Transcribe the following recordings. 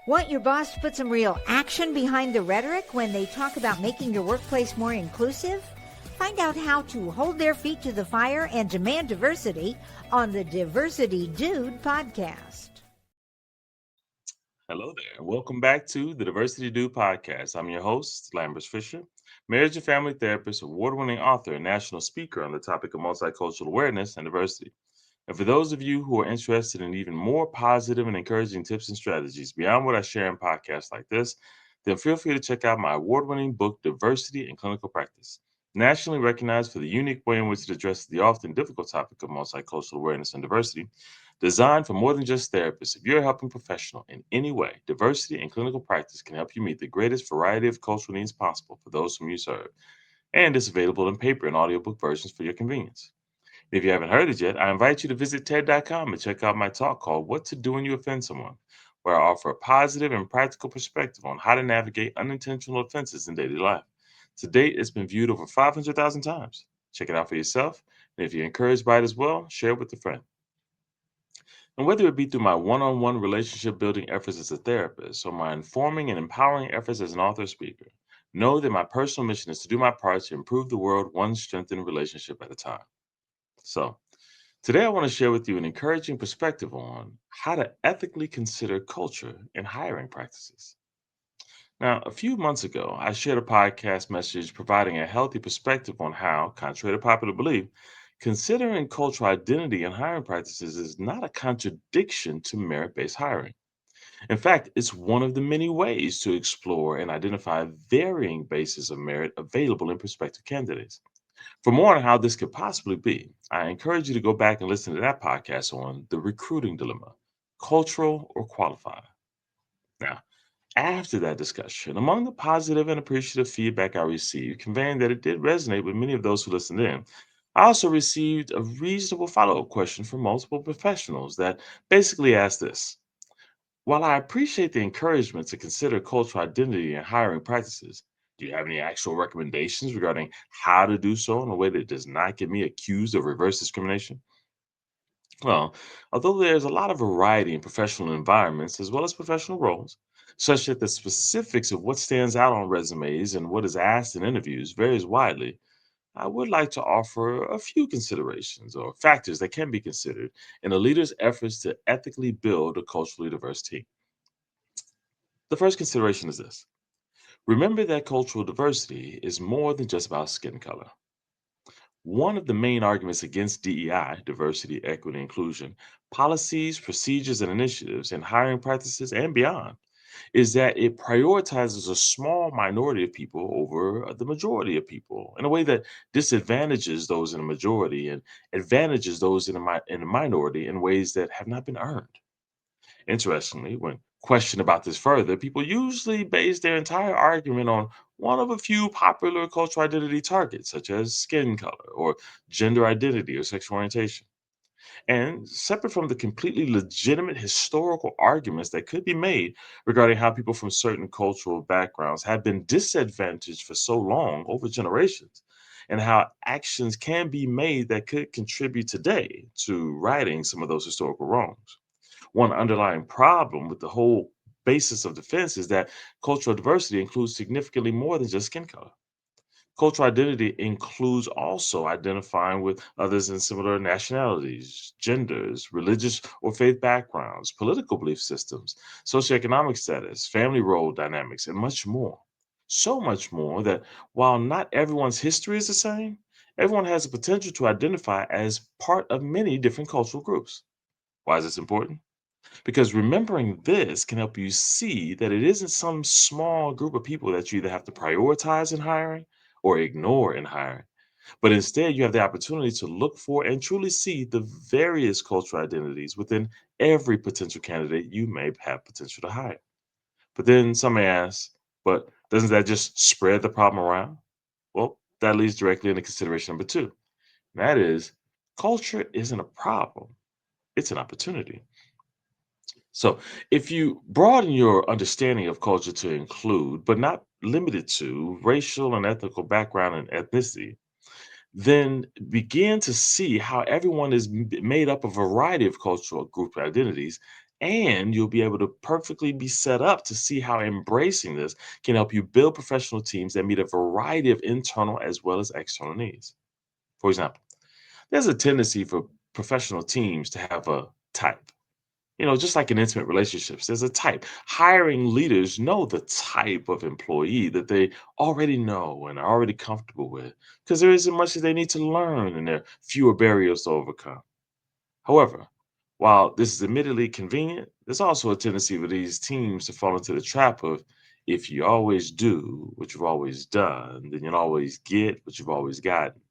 Want your boss to put some real action behind the rhetoric when they talk about making your workplace more inclusive? Find out how to hold their feet to the fire and demand diversity on the Diversity Dude podcast. Hello there. Welcome back to the Diversity Do podcast. I'm your host, Lambert Fisher, marriage and family therapist, award winning author, and national speaker on the topic of multicultural awareness and diversity. And for those of you who are interested in even more positive and encouraging tips and strategies beyond what I share in podcasts like this, then feel free to check out my award winning book, Diversity in Clinical Practice. Nationally recognized for the unique way in which it addresses the often difficult topic of multicultural awareness and diversity, designed for more than just therapists. If you're a helping professional in any way, diversity in clinical practice can help you meet the greatest variety of cultural needs possible for those whom you serve. And it's available in paper and audiobook versions for your convenience. If you haven't heard it yet, I invite you to visit TED.com and check out my talk called What to Do When You Offend Someone, where I offer a positive and practical perspective on how to navigate unintentional offenses in daily life. To date, it's been viewed over 500,000 times. Check it out for yourself. And if you're encouraged by it as well, share it with a friend. And whether it be through my one on one relationship building efforts as a therapist or my informing and empowering efforts as an author speaker, know that my personal mission is to do my part to improve the world one strengthened relationship at a time. So, today I want to share with you an encouraging perspective on how to ethically consider culture in hiring practices. Now, a few months ago, I shared a podcast message providing a healthy perspective on how, contrary to popular belief, considering cultural identity in hiring practices is not a contradiction to merit based hiring. In fact, it's one of the many ways to explore and identify varying bases of merit available in prospective candidates. For more on how this could possibly be, I encourage you to go back and listen to that podcast on the recruiting dilemma, cultural or qualified. Now, after that discussion, among the positive and appreciative feedback I received, conveying that it did resonate with many of those who listened in, I also received a reasonable follow up question from multiple professionals that basically asked this. While I appreciate the encouragement to consider cultural identity in hiring practices, do you have any actual recommendations regarding how to do so in a way that does not get me accused of reverse discrimination? Well, although there's a lot of variety in professional environments as well as professional roles, such that the specifics of what stands out on resumes and what is asked in interviews varies widely, I would like to offer a few considerations or factors that can be considered in a leader's efforts to ethically build a culturally diverse team. The first consideration is this: remember that cultural diversity is more than just about skin color. One of the main arguments against DEI, diversity, equity, inclusion, policies, procedures, and initiatives in hiring practices and beyond, is that it prioritizes a small minority of people over the majority of people in a way that disadvantages those in a majority and advantages those in a minority in ways that have not been earned. Interestingly, when questioned about this further, people usually base their entire argument on one of a few popular cultural identity targets, such as skin color or gender identity or sexual orientation. And separate from the completely legitimate historical arguments that could be made regarding how people from certain cultural backgrounds have been disadvantaged for so long over generations, and how actions can be made that could contribute today to righting some of those historical wrongs. One underlying problem with the whole basis of defense is that cultural diversity includes significantly more than just skin color. Cultural identity includes also identifying with others in similar nationalities, genders, religious or faith backgrounds, political belief systems, socioeconomic status, family role dynamics, and much more. So much more that while not everyone's history is the same, everyone has the potential to identify as part of many different cultural groups. Why is this important? Because remembering this can help you see that it isn't some small group of people that you either have to prioritize in hiring or ignore in hiring, but instead you have the opportunity to look for and truly see the various cultural identities within every potential candidate you may have potential to hire. But then some may ask, but doesn't that just spread the problem around? Well, that leads directly into consideration number two. And that is, culture isn't a problem, it's an opportunity. So, if you broaden your understanding of culture to include, but not limited to, racial and ethnical background and ethnicity, then begin to see how everyone is made up of a variety of cultural group identities And you'll be able to perfectly be set up to see how embracing this can help you build professional teams that meet a variety of internal as well as external needs. For example, there's a tendency for professional teams to have a type. Just like in intimate relationships, there's a type. Hiring leaders know the type of employee that they already know and are already comfortable with because there isn't much that they need to learn and there are fewer barriers to overcome. However, while this is admittedly convenient, there's also a tendency for these teams to fall into the trap of if you always do what you've always done, then you'll always get what you've always gotten.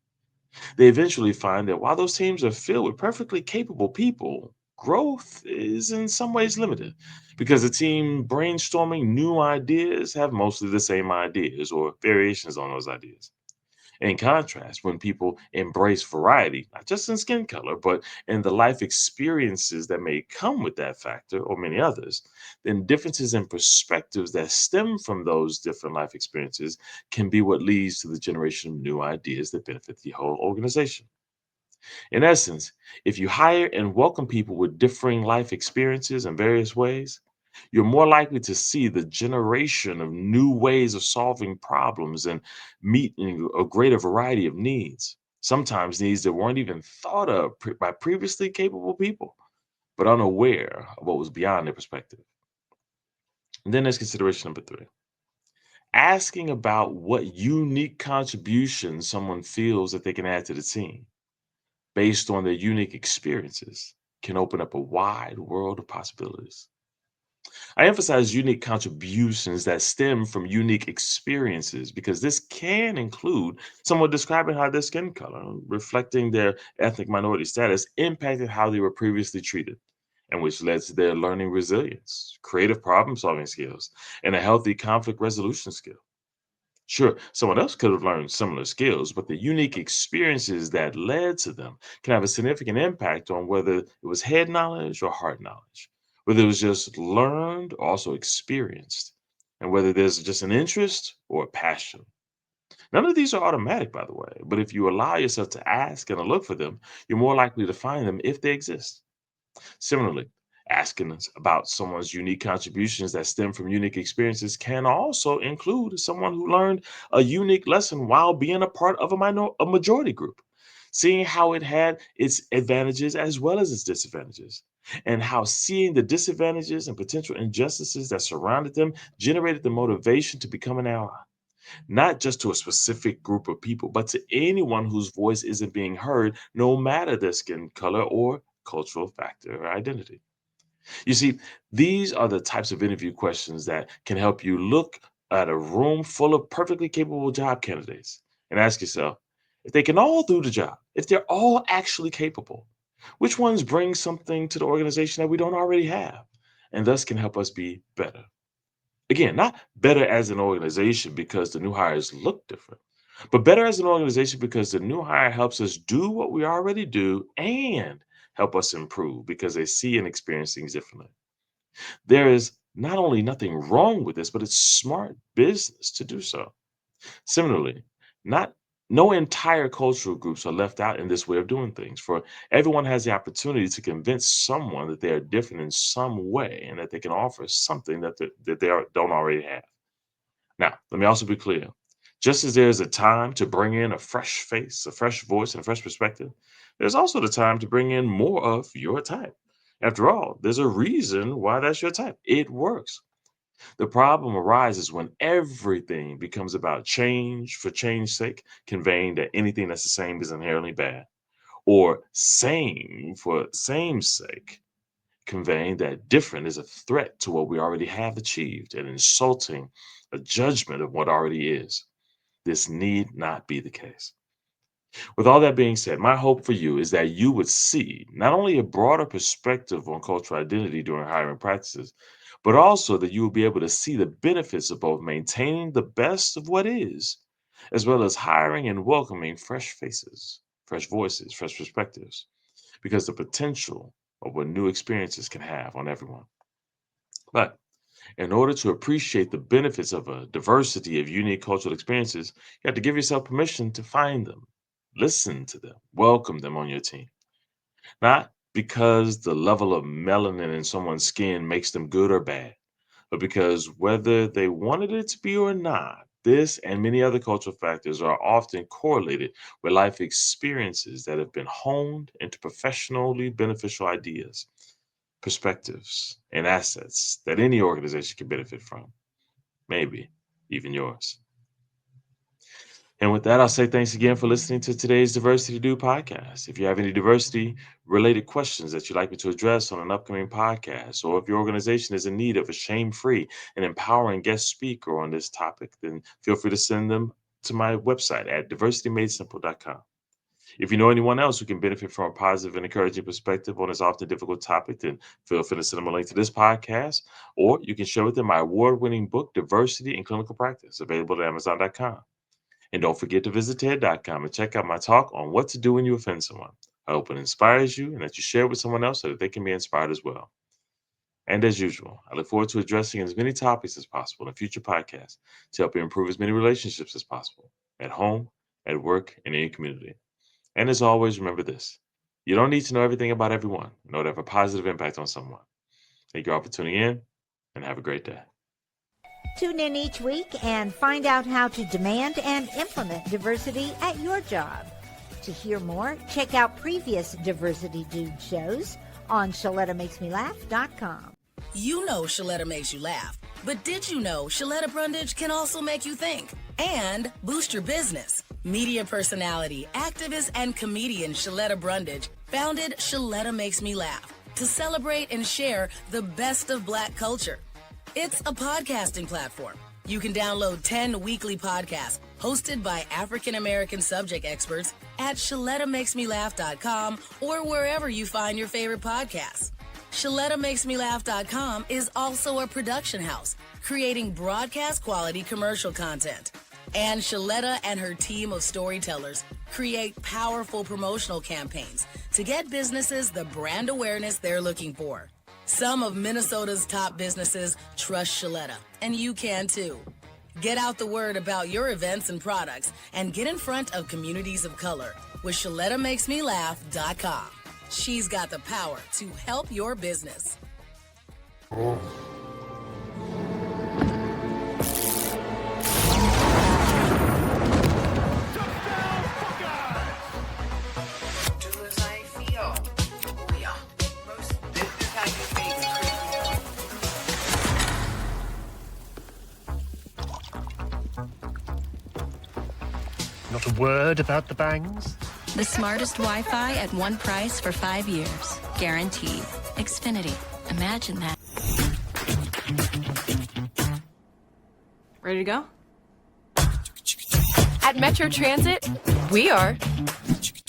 They eventually find that while those teams are filled with perfectly capable people, growth is in some ways limited because the team brainstorming new ideas have mostly the same ideas or variations on those ideas. In contrast, when people embrace variety, not just in skin color, but in the life experiences that may come with that factor or many others, then differences in perspectives that stem from those different life experiences can be what leads to the generation of new ideas that benefit the whole organization. In essence, if you hire and welcome people with differing life experiences in various ways, you're more likely to see the generation of new ways of solving problems and meeting a greater variety of needs. Sometimes needs that weren't even thought of by previously capable people, but unaware of what was beyond their perspective. And then there's consideration number three, asking about what unique contributions someone feels that they can add to the team based on their unique experiences can open up a wide world of possibilities. I emphasize unique contributions that stem from unique experiences because this can include someone describing how their skin color, reflecting their ethnic minority status, impacted how they were previously treated, and which led to their learning resilience, creative problem solving skills, and a healthy conflict resolution skill. Sure, someone else could have learned similar skills, but the unique experiences that led to them can have a significant impact on whether it was head knowledge or heart knowledge, whether it was just learned or also experienced, and whether there's just an interest or a passion. None of these are automatic, by the way, but if you allow yourself to ask and to look for them, you're more likely to find them if they exist. Similarly, asking us about someone's unique contributions that stem from unique experiences can also include someone who learned a unique lesson while being a part of a majority group, seeing how it had its advantages as well as its disadvantages, and how seeing the disadvantages and potential injustices that surrounded them generated the motivation to become an ally, not just to a specific group of people, but to anyone whose voice isn't being heard, no matter their skin color or cultural factor or identity. You see, these are the types of interview questions that can help you look at a room full of perfectly capable job candidates and ask yourself if they can all do the job, if they're all actually capable, which ones bring something to the organization that we don't already have and thus can help us be better. Again, not better as an organization because the new hires look different, but better as an organization because the new hire helps us do what we already do and help us improve because they see and experience things differently. There is not only nothing wrong with this, but it's smart business to do so. Similarly, not no entire cultural groups are left out in this way of doing things, for everyone has the opportunity to convince someone that they are different in some way and that they can offer something that don't already have. Now, let me also be clear. Just as there's a time to bring in a fresh face, a fresh voice, and a fresh perspective, there's also the time to bring in more of your type. After all, there's a reason why that's your type. It works. The problem arises when everything becomes about change for change's sake, conveying that anything that's the same is inherently bad, or same for same's sake, conveying that different is a threat to what we already have achieved and insulting a judgment of what already is. This need not be the case. With all that being said, my hope for you is that you would see not only a broader perspective on cultural identity during hiring practices, but also that you will be able to see the benefits of both maintaining the best of what is, as well as hiring and welcoming fresh faces, fresh voices, fresh perspectives, because the potential of what new experiences can have on everyone. But in order to appreciate the benefits of a diversity of unique cultural experiences, you have to give yourself permission to find them, listen to them, welcome them on your team. Not because the level of melanin in someone's skin makes them good or bad, but because whether they wanted it to be or not, this and many other cultural factors are often correlated with life experiences that have been honed into professionally beneficial ideas, perspectives, and assets that any organization can benefit from, maybe even yours. And with that, I'll say thanks again for listening to today's Diversity Do podcast. If you have any diversity related questions that you'd like me to address on an upcoming podcast, or if your organization is in need of a shame free and empowering guest speaker on this topic, then feel free to send them to my website at diversitymadesimple.com. If you know anyone else who can benefit from a positive and encouraging perspective on this often difficult topic, then feel free to send them a link to this podcast, or you can share with them my award-winning book, Diversity in Clinical Practice, available at Amazon.com. And don't forget to visit TED.com and check out my talk on what to do when you offend someone. I hope it inspires you and that you share it with someone else so that they can be inspired as well. And as usual, I look forward to addressing as many topics as possible in future podcasts to help you improve as many relationships as possible at home, at work, and in your community. And as always, remember this: you don't need to know everything about everyone in order to have a positive impact on someone. Thank you all for tuning in, and have a great day. Tune in each week and find out how to demand and implement diversity at your job. To hear more, check out previous Diversity Dude shows on ShalettaMakesMeLaugh.com. You know Shaletta makes you laugh, but did you know Shaletta Brundage can also make you think and boost your business? Media personality, activist, and comedian Shaletta Brundage founded Shaletta Makes Me Laugh to celebrate and share the best of Black culture. It's a podcasting platform. You can download 10 weekly podcasts hosted by African-American subject experts at ShalettaMakesMeLaugh.com or wherever you find your favorite podcasts. ShalettaMakesMeLaugh.com is also a production house, creating broadcast quality commercial content. And Shaletta and her team of storytellers create powerful promotional campaigns to get businesses the brand awareness they're looking for. Some of Minnesota's top businesses trust Shaletta, and you can too. Get out the word about your events and products and get in front of communities of color with ShalettaMakesMeLaugh.com. She's got the power to help your business. Not a word about the bangs? The smartest Wi-Fi at one price for 5 years. Guaranteed. Xfinity. Imagine that. Ready to go? At Metro Transit, we are.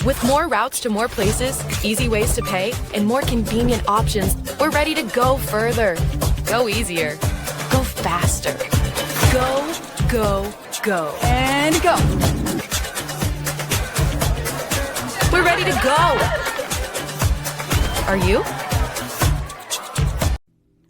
With more routes to more places, easy ways to pay, and more convenient options, we're ready to go further. Go easier. Go faster. Go, go, go. And go. We're ready to go. Are you?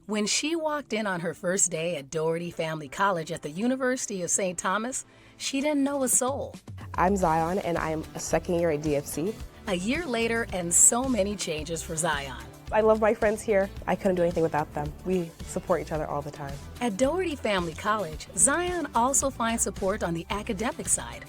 When she walked in on her first day at Doherty Family College at the University of St. Thomas, she didn't know a soul. I'm Zion, and I'm a second year at DFC. A year later, and so many changes for Zion. I love my friends here. I couldn't do anything without them. We support each other all the time. At Doherty Family College, Zion also finds support on the academic side.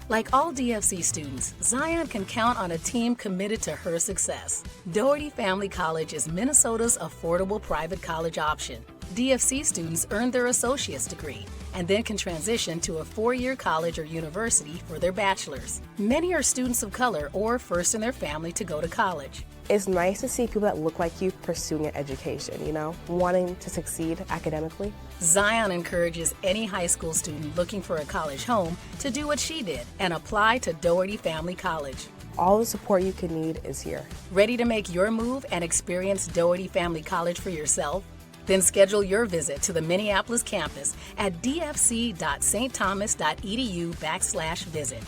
Like all DFC students, Zion can count on a team committed to her success. Doherty Family College is Minnesota's affordable private college option. DFC students earn their associate's degree and then can transition to a 4-year college or university for their bachelor's. Many are students of color or first in their family to go to college. It's nice to see people that look like you pursuing an education, wanting to succeed academically. Zion encourages any high school student looking for a college home to do what she did and apply to Doherty Family College. All the support you can need is here. Ready to make your move and experience Doherty Family College for yourself? Then schedule your visit to the Minneapolis campus at dfc.stthomas.edu/visit.